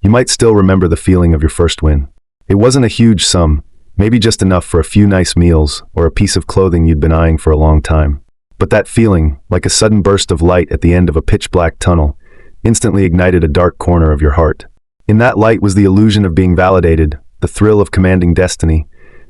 You might still remember the feeling of your first win. It wasn't a huge sum, maybe just enough for a few nice meals or a piece of clothing you'd been eyeing for a long time. But that feeling, like a sudden burst of light at the end of a pitch-black tunnel, instantly ignited a dark corner of your heart. In that light was the illusion of being validated, the thrill of commanding destiny,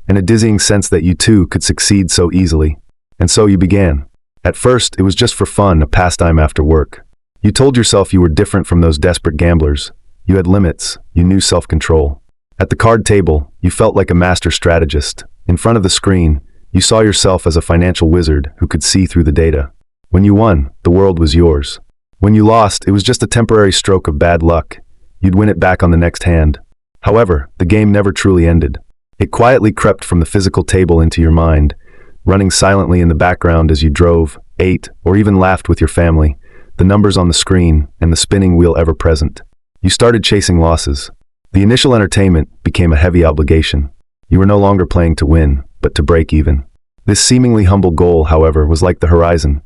and a dizzying sense that you too could succeed so easily. And so you began. At first, it was just for fun, a pastime after work. You told yourself you were different from those desperate gamblers. You had limits, you knew self-control. At the card table, you felt like a master strategist. In front of the screen, you saw yourself as a financial wizard who could see through the data. When you won, the world was yours. When you lost, it was just a temporary stroke of bad luck. You'd win it back on the next hand. However, the game never truly ended. It quietly crept from the physical table into your mind, running silently in the background as you drove, ate, or even laughed with your family, the numbers on the screen and the spinning wheel ever present. You started chasing losses. The initial entertainment became a heavy obligation. You were no longer playing to win, but to break even. This seemingly humble goal, however, was like the horizon.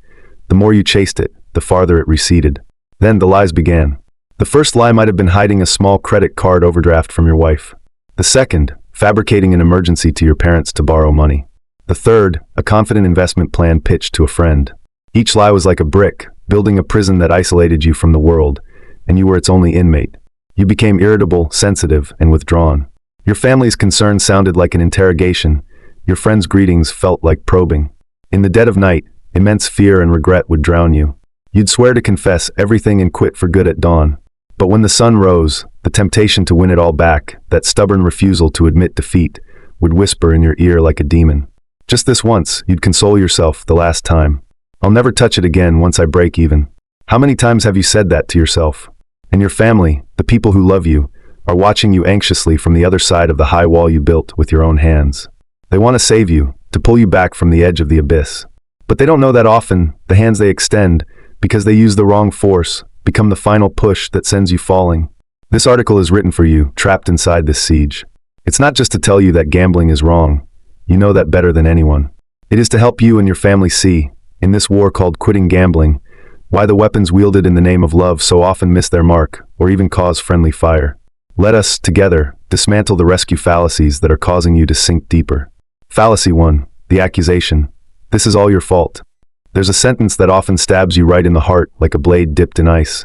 The more you chased it, the farther it receded. Then the lies began. The first lie might have been hiding a small credit card overdraft from your wife. The second, fabricating an emergency to your parents to borrow money. The third, a confident investment plan pitched to a friend. Each lie was like a brick, building a prison that isolated you from the world, and you were its only inmate. You became irritable, sensitive, and withdrawn. Your family's concern sounded like an interrogation. Your friends' greetings felt like probing. In the dead of night, immense fear and regret would drown you. You'd swear to confess everything and quit for good at dawn. But when the sun rose, the temptation to win it all back, that stubborn refusal to admit defeat, would whisper in your ear like a demon. Just this once, you'd console yourself, the last time. I'll never touch it again once I break even. How many times have you said that to yourself? And your family, the people who love you, are watching you anxiously from the other side of the high wall you built with your own hands. They want to save you, to pull you back from the edge of the abyss. But they don't know that often, the hands they extend, because they use the wrong force, become the final push that sends you falling. This article is written for you, trapped inside this siege. It's not just to tell you that gambling is wrong. You know that better than anyone. It is to help you and your family see, in this war called quitting gambling, why the weapons wielded in the name of love so often miss their mark, or even cause friendly fire. Let us, together, dismantle the rescue fallacies that are causing you to sink deeper. Fallacy 1, the accusation. This is all your fault. There's a sentence that often stabs you right in the heart like a blade dipped in ice.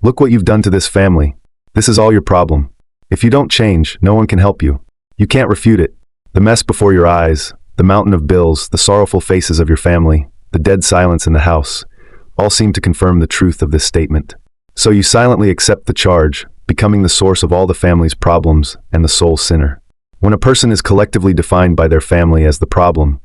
Look what you've done to this family. This is all your problem. If you don't change, no one can help you. You can't refute it. The mess before your eyes, the mountain of bills, the sorrowful faces of your family, the dead silence in the house, all seem to confirm the truth of this statement. So you silently accept the charge, becoming the source of all the family's problems and the sole sinner. When a person is collectively defined by their family as the problem,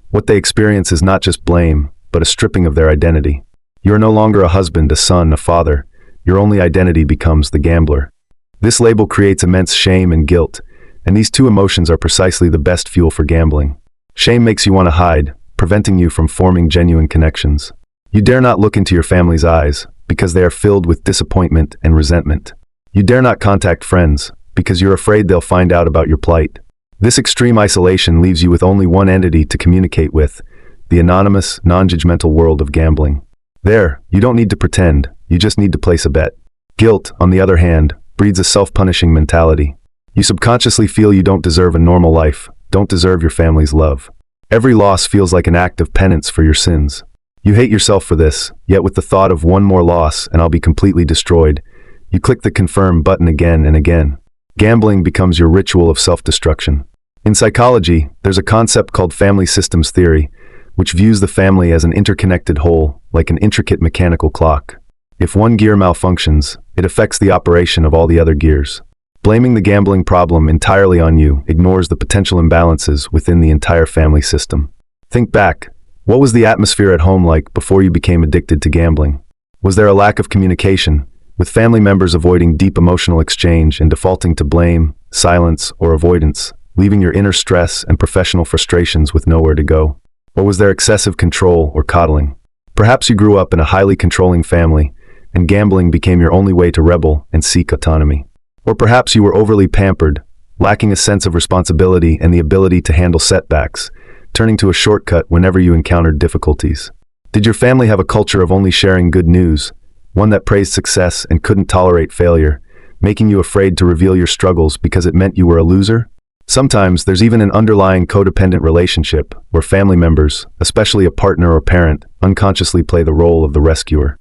what they experience is not just blame, but a stripping of their identity. You are no longer a husband, a son, a father. Your only identity becomes the gambler. This label creates immense shame and guilt, and these two emotions are precisely the best fuel for gambling. Shame makes you want to hide, preventing you from forming genuine connections. You dare not look into your family's eyes, because they are filled with disappointment and resentment. You dare not contact friends, because you're afraid they'll find out about your plight. This extreme isolation leaves you with only one entity to communicate with, the anonymous, non-judgmental world of gambling. There, you don't need to pretend, you just need to place a bet. Guilt, on the other hand, breeds a self-punishing mentality. You subconsciously feel you don't deserve a normal life, don't deserve your family's love. Every loss feels like an act of penance for your sins. You hate yourself for this, yet with the thought of one more loss and I'll be completely destroyed, you click the confirm button again and again. Gambling becomes your ritual of self-destruction. In psychology, there's a concept called family systems theory, which views the family as an interconnected whole, like an intricate mechanical clock. If one gear malfunctions, it affects the operation of all the other gears. Blaming the gambling problem entirely on you ignores the potential imbalances within the entire family system. Think back. What was the atmosphere at home like before you became addicted to gambling? Was there a lack of communication, with family members avoiding deep emotional exchange and defaulting to blame, silence, or avoidance, leaving your inner stress and professional frustrations with nowhere to go? Or was there excessive control or coddling? Perhaps you grew up in a highly controlling family, and gambling became your only way to rebel and seek autonomy. Or perhaps you were overly pampered, lacking a sense of responsibility and the ability to handle setbacks, turning to a shortcut whenever you encountered difficulties. Did your family have a culture of only sharing good news, one that praised success and couldn't tolerate failure, making you afraid to reveal your struggles because it meant you were a loser? Sometimes there's even an underlying codependent relationship where family members, especially a partner or parent, unconsciously play the role of the rescuer.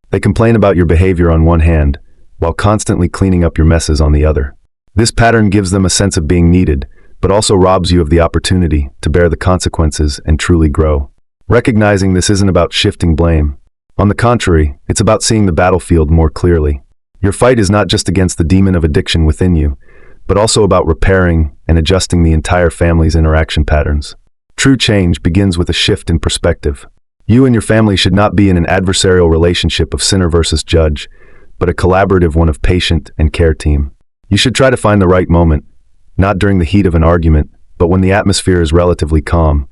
They complain about your behavior on one hand, while constantly cleaning up your messes on the other. This pattern gives them a sense of being needed, but also robs you of the opportunity to bear the consequences and truly grow. Recognizing this isn't about shifting blame. On the contrary, it's about seeing the battlefield more clearly. Your fight is not just against the demon of addiction within you, but also about repairing and adjusting the entire family's interaction patterns. True change begins with a shift in perspective. You and your family should not be in an adversarial relationship of sinner versus judge, but a collaborative one of patient and care team. You should try to find the right moment, not during the heat of an argument, but when the atmosphere is relatively calm,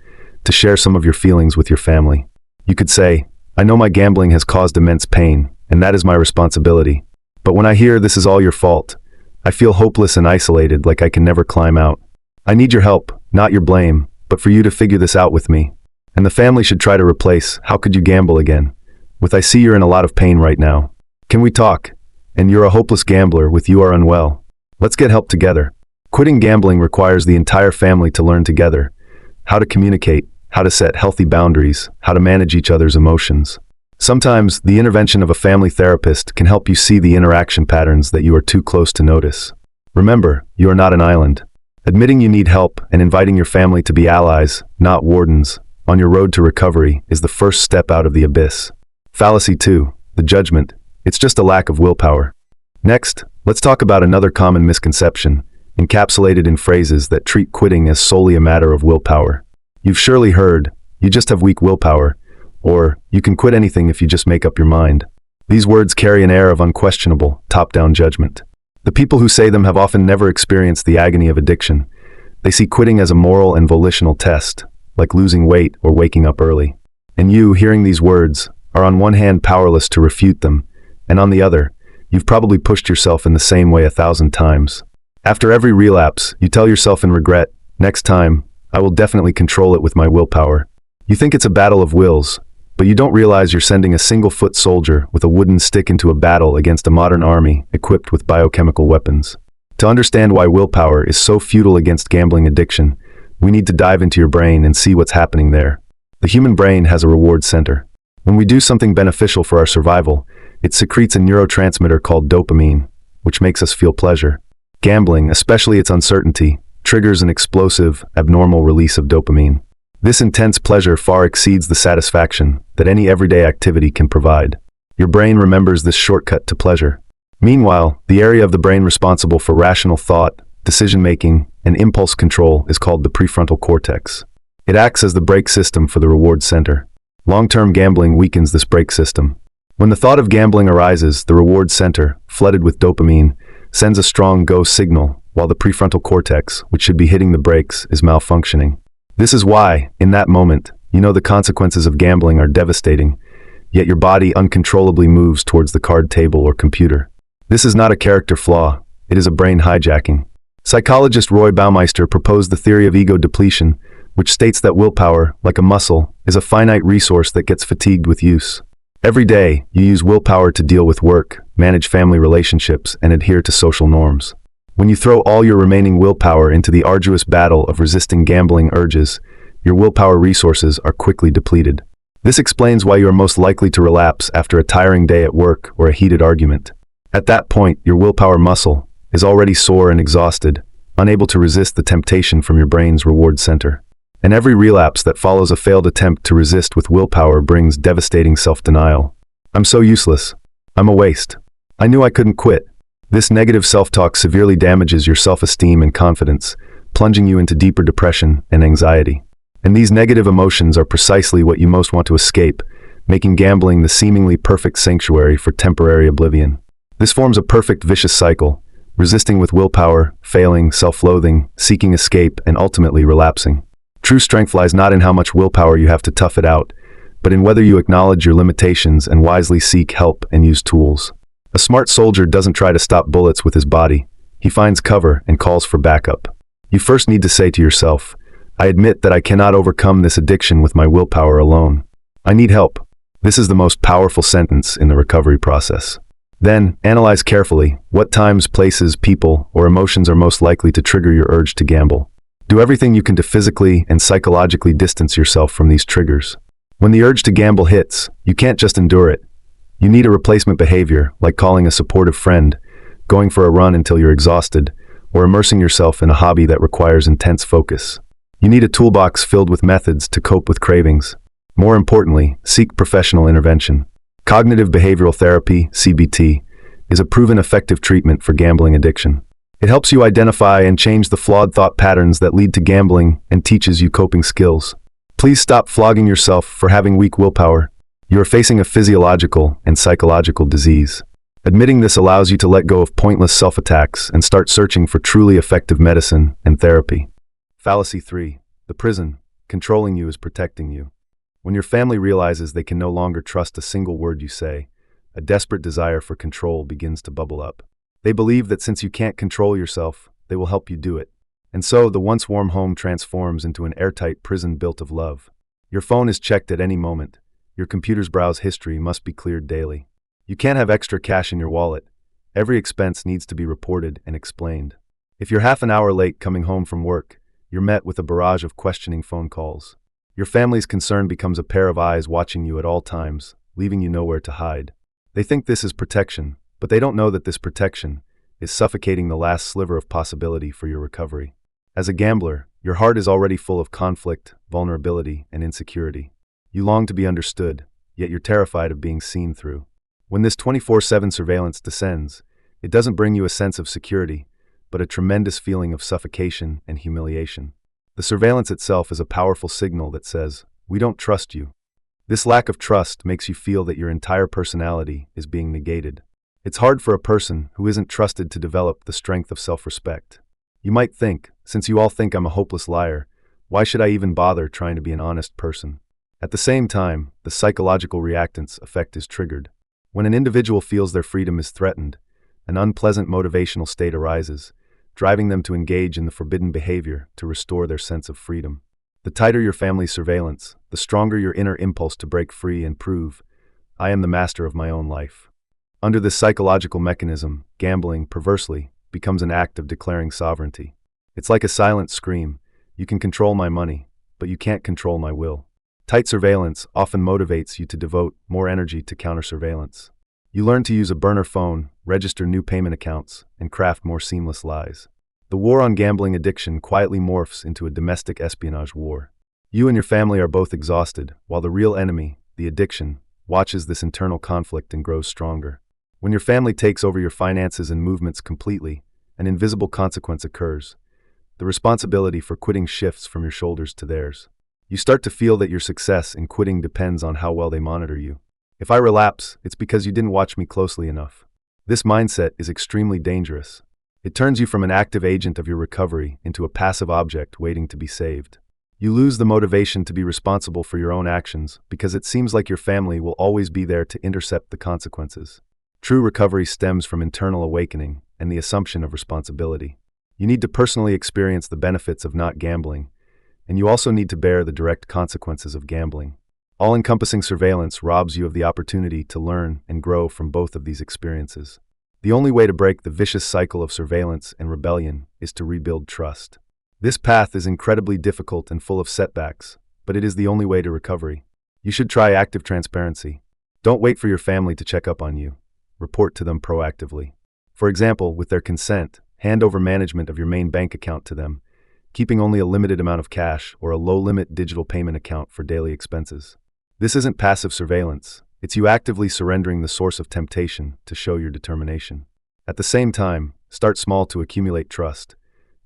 to share some of your feelings with your family. You could say, "I know my gambling has caused immense pain, and that is my responsibility. But when I hear this is all your fault, I feel hopeless and isolated, like I can never climb out. I need your help, not your blame, but for you to figure this out with me." And the family should try to replace, "How could you gamble again?" with, "I see you're in a lot of pain right now. Can we talk?" And "You're a hopeless gambler," with, "You are unwell. Let's get help together." Quitting gambling requires the entire family to learn together how to communicate, how to set healthy boundaries, how to manage each other's emotions. Sometimes, the intervention of a family therapist can help you see the interaction patterns that you are too close to notice. Remember, you are not an island. Admitting you need help and inviting your family to be allies, not wardens, on your road to recovery is the first step out of the abyss. Fallacy 2, the judgment. It's just a lack of willpower. Next, let's talk about another common misconception, encapsulated in phrases that treat quitting as solely a matter of willpower. You've surely heard, "You just have weak willpower," or "You can quit anything if you just make up your mind." These words carry an air of unquestionable, top-down judgment. The people who say them have often never experienced the agony of addiction. They see quitting as a moral and volitional test, like losing weight or waking up early. And you, hearing these words, are on one hand powerless to refute them, and on the other, you've probably pushed yourself in the same way 1,000 times. After every relapse, you tell yourself in regret, "Next time, I will definitely control it with my willpower." You think it's a battle of wills, but you don't realize you're sending a single-foot soldier with a wooden stick into a battle against a modern army equipped with biochemical weapons. To understand why willpower is so futile against gambling addiction, we need to dive into your brain and see what's happening there. The human brain has a reward center. When we do something beneficial for our survival, it secretes a neurotransmitter called dopamine, which makes us feel pleasure. Gambling, especially its uncertainty, triggers an explosive, abnormal release of dopamine. This intense pleasure far exceeds the satisfaction that any everyday activity can provide. Your brain remembers this shortcut to pleasure. Meanwhile, the area of the brain responsible for rational thought, decision-making, and impulse control is called the prefrontal cortex. It acts as the brake system for the reward center. Long-term gambling weakens this brake system. When the thought of gambling arises, the reward center, flooded with dopamine, sends a strong go signal, while the prefrontal cortex, which should be hitting the brakes, is malfunctioning. This is why, in that moment, you know the consequences of gambling are devastating, yet your body uncontrollably moves towards the card table or computer. This is not a character flaw, it is a brain hijacking. Psychologist Roy Baumeister proposed the theory of ego depletion, which states that willpower, like a muscle, is a finite resource that gets fatigued with use. Every day, you use willpower to deal with work, manage family relationships, and adhere to social norms. When you throw all your remaining willpower into the arduous battle of resisting gambling urges, your willpower resources are quickly depleted. This explains why you are most likely to relapse after a tiring day at work or a heated argument. At that point, your willpower muscle is already sore and exhausted, unable to resist the temptation from your brain's reward center. And every relapse that follows a failed attempt to resist with willpower brings devastating self-denial. "I'm so useless. I'm a waste. I knew I couldn't quit." This negative self-talk severely damages your self-esteem and confidence, plunging you into deeper depression and anxiety. And these negative emotions are precisely what you most want to escape, making gambling the seemingly perfect sanctuary for temporary oblivion. This forms a perfect vicious cycle, resisting with willpower, failing, self-loathing, seeking escape, and ultimately relapsing. True strength lies not in how much willpower you have to tough it out, but in whether you acknowledge your limitations and wisely seek help and use tools. A smart soldier doesn't try to stop bullets with his body. He finds cover and calls for backup. You first need to say to yourself, "I admit that I cannot overcome this addiction with my willpower alone. I need help." This is the most powerful sentence in the recovery process. Then, analyze carefully what times, places, people, or emotions are most likely to trigger your urge to gamble. Do everything you can to physically and psychologically distance yourself from these triggers. When the urge to gamble hits, you can't just endure it. You need a replacement behavior, like calling a supportive friend, going for a run until you're exhausted, or immersing yourself in a hobby that requires intense focus. You need a toolbox filled with methods to cope with cravings. More importantly, seek professional intervention. Cognitive behavioral therapy, CBT, is a proven effective treatment for gambling addiction. It helps you identify and change the flawed thought patterns that lead to gambling and teaches you coping skills. Please stop flogging yourself for having weak willpower. You are facing a physiological and psychological disease. Admitting this allows you to let go of pointless self-attacks and start searching for truly effective medicine and therapy. Fallacy 3. The prison. Controlling you is protecting you. When your family realizes they can no longer trust a single word you say, a desperate desire for control begins to bubble up. They believe that since you can't control yourself, they will help you do it. And so, the once warm home transforms into an airtight prison built of love. Your phone is checked at any moment. Your computer's browse history must be cleared daily. You can't have extra cash in your wallet. Every expense needs to be reported and explained. If you're half an hour late coming home from work, you're met with a barrage of questioning phone calls. Your family's concern becomes a pair of eyes watching you at all times, leaving you nowhere to hide. They think this is protection, but they don't know that this protection is suffocating the last sliver of possibility for your recovery. As a gambler, your heart is already full of conflict, vulnerability, and insecurity. You long to be understood, yet you're terrified of being seen through. When this 24/7 surveillance descends, it doesn't bring you a sense of security, but a tremendous feeling of suffocation and humiliation. The surveillance itself is a powerful signal that says, "We don't trust you." This lack of trust makes you feel that your entire personality is being negated. It's hard for a person who isn't trusted to develop the strength of self-respect. You might think, since you all think I'm a hopeless liar, why should I even bother trying to be an honest person? At the same time, the psychological reactance effect is triggered. When an individual feels their freedom is threatened, an unpleasant motivational state arises, driving them to engage in the forbidden behavior to restore their sense of freedom. The tighter your family's surveillance, the stronger your inner impulse to break free and prove, "I am the master of my own life." Under this psychological mechanism, gambling, perversely, becomes an act of declaring sovereignty. It's like a silent scream, "You can control my money, but you can't control my will." Tight surveillance often motivates you to devote more energy to counter-surveillance. You learn to use a burner phone, register new payment accounts, and craft more seamless lies. The war on gambling addiction quietly morphs into a domestic espionage war. You and your family are both exhausted, while the real enemy, the addiction, watches this internal conflict and grows stronger. When your family takes over your finances and movements completely, an invisible consequence occurs. The responsibility for quitting shifts from your shoulders to theirs. You start to feel that your success in quitting depends on how well they monitor you. "If I relapse, it's because you didn't watch me closely enough." This mindset is extremely dangerous. It turns you from an active agent of your recovery into a passive object waiting to be saved. You lose the motivation to be responsible for your own actions because it seems like your family will always be there to intercept the consequences. True recovery stems from internal awakening and the assumption of responsibility. You need to personally experience the benefits of not gambling, and you also need to bear the direct consequences of gambling. All-encompassing surveillance robs you of the opportunity to learn and grow from both of these experiences. The only way to break the vicious cycle of surveillance and rebellion is to rebuild trust. This path is incredibly difficult and full of setbacks, but it is the only way to recovery. You should try active transparency. Don't wait for your family to check up on you. Report to them proactively. For example, with their consent, hand over management of your main bank account to them, keeping only a limited amount of cash or a low-limit digital payment account for daily expenses. This isn't passive surveillance. It's you actively surrendering the source of temptation to show your determination. At the same time, start small to accumulate trust.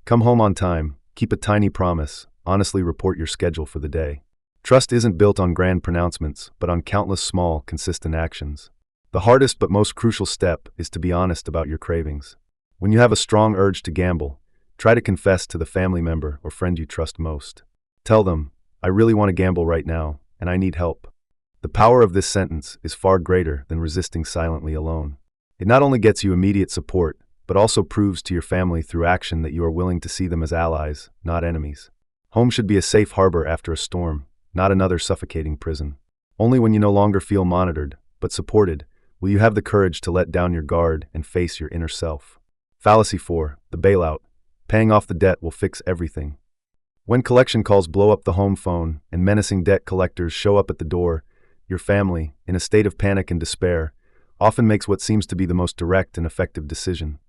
Come home on time, keep a tiny promise, honestly report your schedule for the day. Trust isn't built on grand pronouncements, but on countless small, consistent actions. The hardest but most crucial step is to be honest about your cravings. When you have a strong urge to gamble, try to confess to the family member or friend you trust most. Tell them, "I really want to gamble right now, and I need help." The power of this sentence is far greater than resisting silently alone. It not only gets you immediate support, but also proves to your family through action that you are willing to see them as allies, not enemies. Home should be a safe harbor after a storm, not another suffocating prison. Only when you no longer feel monitored, but supported, Will you have the courage to let down your guard and face your inner self? Fallacy 4. The bailout. Paying off the debt will fix everything. When collection calls blow up the home phone and menacing debt collectors show up at the door, your family, in a state of panic and despair, often makes what seems to be the most direct and effective decision.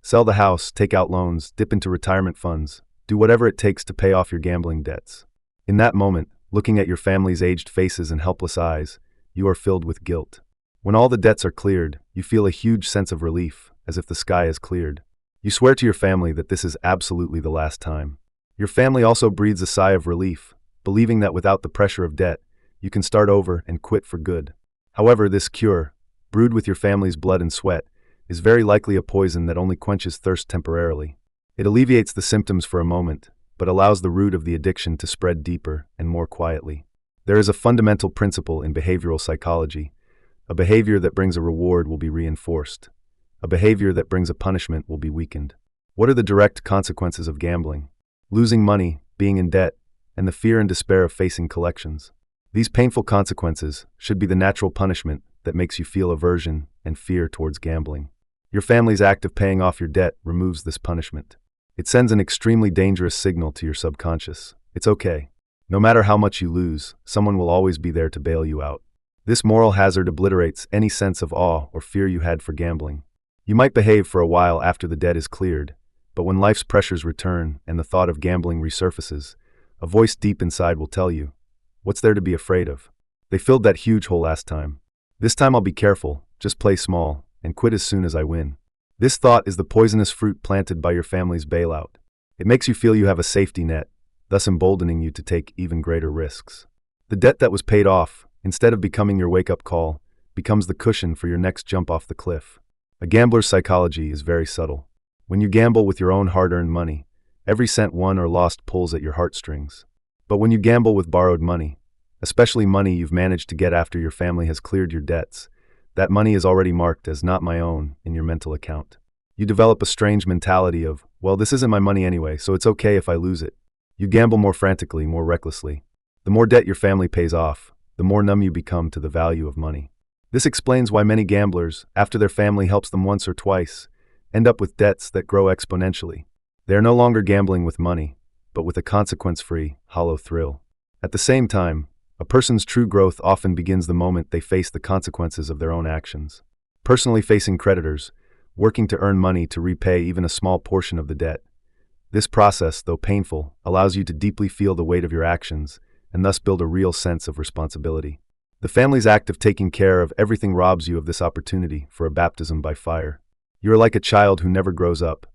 Sell the house, take out loans, dip into retirement funds, do whatever it takes to pay off your gambling debts. In that moment, looking at your family's aged faces and helpless eyes, you are filled with guilt. When all the debts are cleared, you feel a huge sense of relief, as if the sky is cleared. You swear to your family that this is absolutely the last time. Your family also breathes a sigh of relief, believing that without the pressure of debt, you can start over and quit for good. However, this cure, brewed with your family's blood and sweat, is very likely a poison that only quenches thirst temporarily. It alleviates the symptoms for a moment, but allows the root of the addiction to spread deeper and more quietly. There is a fundamental principle in behavioral psychology. A behavior that brings a reward will be reinforced. A behavior that brings a punishment will be weakened. What are the direct consequences of gambling? Losing money, being in debt, and the fear and despair of facing collections. These painful consequences should be the natural punishment that makes you feel aversion and fear towards gambling. Your family's act of paying off your debt removes this punishment. It sends an extremely dangerous signal to your subconscious. It's okay. No matter how much you lose, someone will always be there to bail you out. This moral hazard obliterates any sense of awe or fear you had for gambling. You might behave for a while after the debt is cleared, but when life's pressures return and the thought of gambling resurfaces, a voice deep inside will tell you, what's there to be afraid of? They filled that huge hole last time. This time I'll be careful, just play small, and quit as soon as I win. This thought is the poisonous fruit planted by your family's bailout. It makes you feel you have a safety net, thus emboldening you to take even greater risks. The debt that was paid off, instead of becoming your wake-up call, becomes the cushion for your next jump off the cliff. A gambler's psychology is very subtle. When you gamble with your own hard-earned money, every cent won or lost pulls at your heartstrings. But when you gamble with borrowed money, especially money you've managed to get after your family has cleared your debts, that money is already marked as not my own in your mental account. You develop a strange mentality of, well, this isn't my money anyway, so it's okay if I lose it. You gamble more frantically, more recklessly. The more debt your family pays off, the more numb you become to the value of money. This explains why many gamblers, after their family helps them once or twice, end up with debts that grow exponentially. They are no longer gambling with money, but with a consequence-free, hollow thrill. At the same time, a person's true growth often begins the moment they face the consequences of their own actions. Personally facing creditors, working to earn money to repay even a small portion of the debt. This process, though painful, allows you to deeply feel the weight of your actions and thus build a real sense of responsibility. The family's act of taking care of everything robs you of this opportunity for a baptism by fire. You are like a child who never grows up.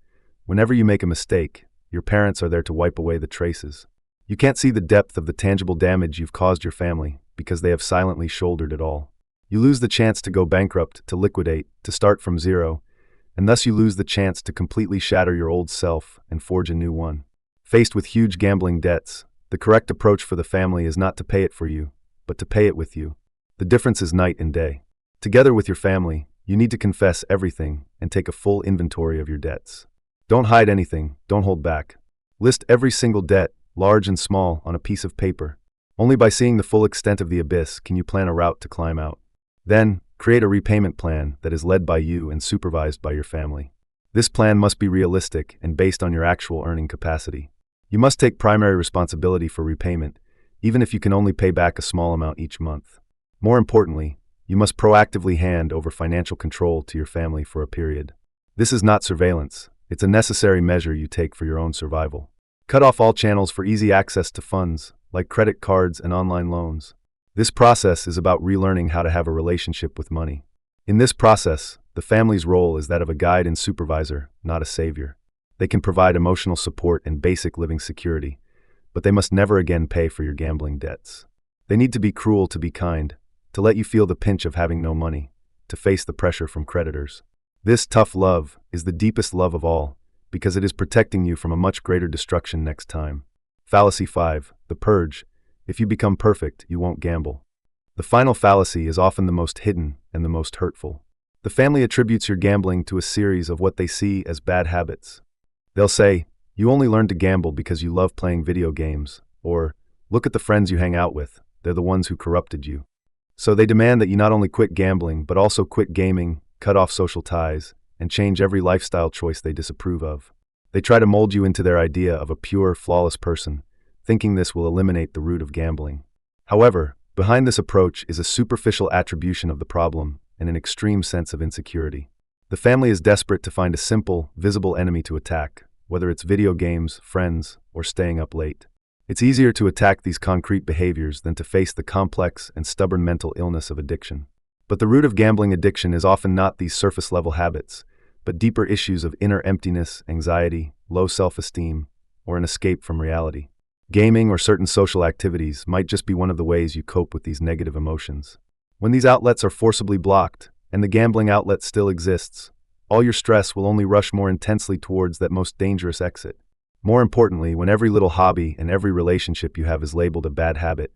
Whenever you make a mistake, your parents are there to wipe away the traces. You can't see the depth of the tangible damage you've caused your family because they have silently shouldered it all. You lose the chance to go bankrupt, to liquidate, to start from zero, and thus you lose the chance to completely shatter your old self and forge a new one. Faced with huge gambling debts, the correct approach for the family is not to pay it for you, but to pay it with you. The difference is night and day. Together with your family, you need to confess everything and take a full inventory of your debts. Don't hide anything, don't hold back. List every single debt, large and small, on a piece of paper. Only by seeing the full extent of the abyss can you plan a route to climb out. Then, create a repayment plan that is led by you and supervised by your family. This plan must be realistic and based on your actual earning capacity. You must take primary responsibility for repayment, even if you can only pay back a small amount each month. More importantly, you must proactively hand over financial control to your family for a period. This is not surveillance, it's a necessary measure you take for your own survival. Cut off all channels for easy access to funds, like credit cards and online loans. This process is about relearning how to have a relationship with money. In this process, the family's role is that of a guide and supervisor, not a savior. They can provide emotional support and basic living security, but they must never again pay for your gambling debts. They need to be cruel to be kind, to let you feel the pinch of having no money, to face the pressure from creditors. This tough love is the deepest love of all, because it is protecting you from a much greater destruction next time. Fallacy 5. The purge. If you become perfect, you won't gamble. The final fallacy is often the most hidden and the most hurtful. The family attributes your gambling to a series of what they see as bad habits. They'll say, you only learned to gamble because you love playing video games, or, look at the friends you hang out with, they're the ones who corrupted you. So they demand that you not only quit gambling, but also quit gaming, cut off social ties, and change every lifestyle choice they disapprove of. They try to mold you into their idea of a pure, flawless person, thinking this will eliminate the root of gambling. However, behind this approach is a superficial attribution of the problem and an extreme sense of insecurity. The family is desperate to find a simple, visible enemy to attack, whether it's video games, friends, or staying up late. It's easier to attack these concrete behaviors than to face the complex and stubborn mental illness of addiction. But the root of gambling addiction is often not these surface-level habits, but deeper issues of inner emptiness, anxiety, low self-esteem, or an escape from reality. Gaming or certain social activities might just be one of the ways you cope with these negative emotions. When these outlets are forcibly blocked, and the gambling outlet still exists, all your stress will only rush more intensely towards that most dangerous exit. More importantly, when every little hobby and every relationship you have is labeled a bad habit,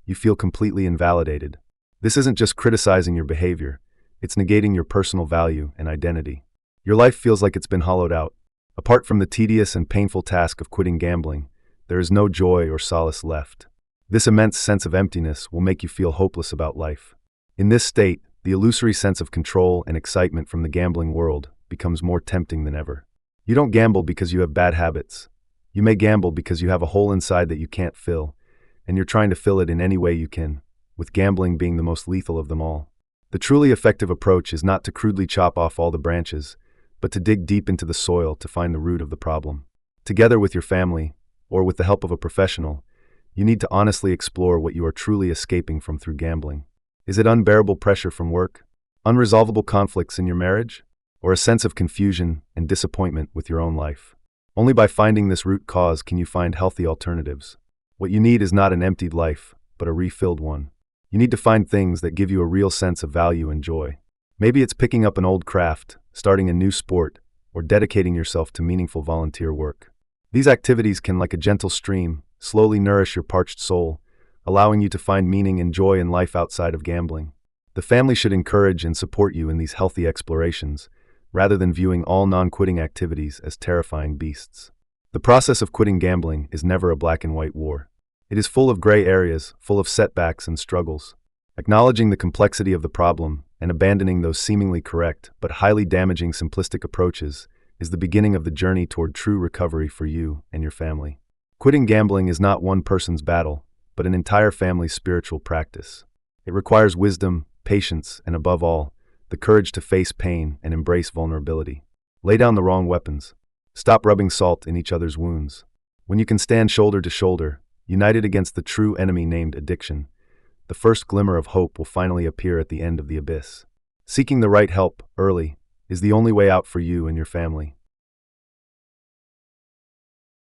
you feel completely invalidated. This isn't just criticizing your behavior, it's negating your personal value and identity. Your life feels like it's been hollowed out. Apart from the tedious and painful task of quitting gambling, there is no joy or solace left. This immense sense of emptiness will make you feel hopeless about life. In this state, the illusory sense of control and excitement from the gambling world becomes more tempting than ever. You don't gamble because you have bad habits. You may gamble because you have a hole inside that you can't fill, and you're trying to fill it in any way you can, with gambling being the most lethal of them all. The truly effective approach is not to crudely chop off all the branches, but to dig deep into the soil to find the root of the problem. Together with your family, or with the help of a professional, you need to honestly explore what you are truly escaping from through gambling. Is it unbearable pressure from work, unresolvable conflicts in your marriage, or a sense of confusion and disappointment with your own life? Only by finding this root cause can you find healthy alternatives. What you need is not an emptied life, but a refilled one. You need to find things that give you a real sense of value and joy. Maybe it's picking up an old craft, starting a new sport, or dedicating yourself to meaningful volunteer work. These activities can, like a gentle stream, slowly nourish your parched soul, allowing you to find meaning and joy in life outside of gambling. The family should encourage and support you in these healthy explorations, rather than viewing all non-quitting activities as terrifying beasts. The process of quitting gambling is never a black and white war. It is full of gray areas, full of setbacks and struggles. Acknowledging the complexity of the problem and abandoning those seemingly correct but highly damaging simplistic approaches is the beginning of the journey toward true recovery for you and your family. Quitting gambling is not one person's battle, but an entire family's spiritual practice. It requires wisdom, patience, and above all, the courage to face pain and embrace vulnerability. Lay down the wrong weapons. Stop rubbing salt in each other's wounds. When you can stand shoulder to shoulder, united against the true enemy named addiction, the first glimmer of hope will finally appear at the end of the abyss. Seeking the right help, early, is the only way out for you and your family.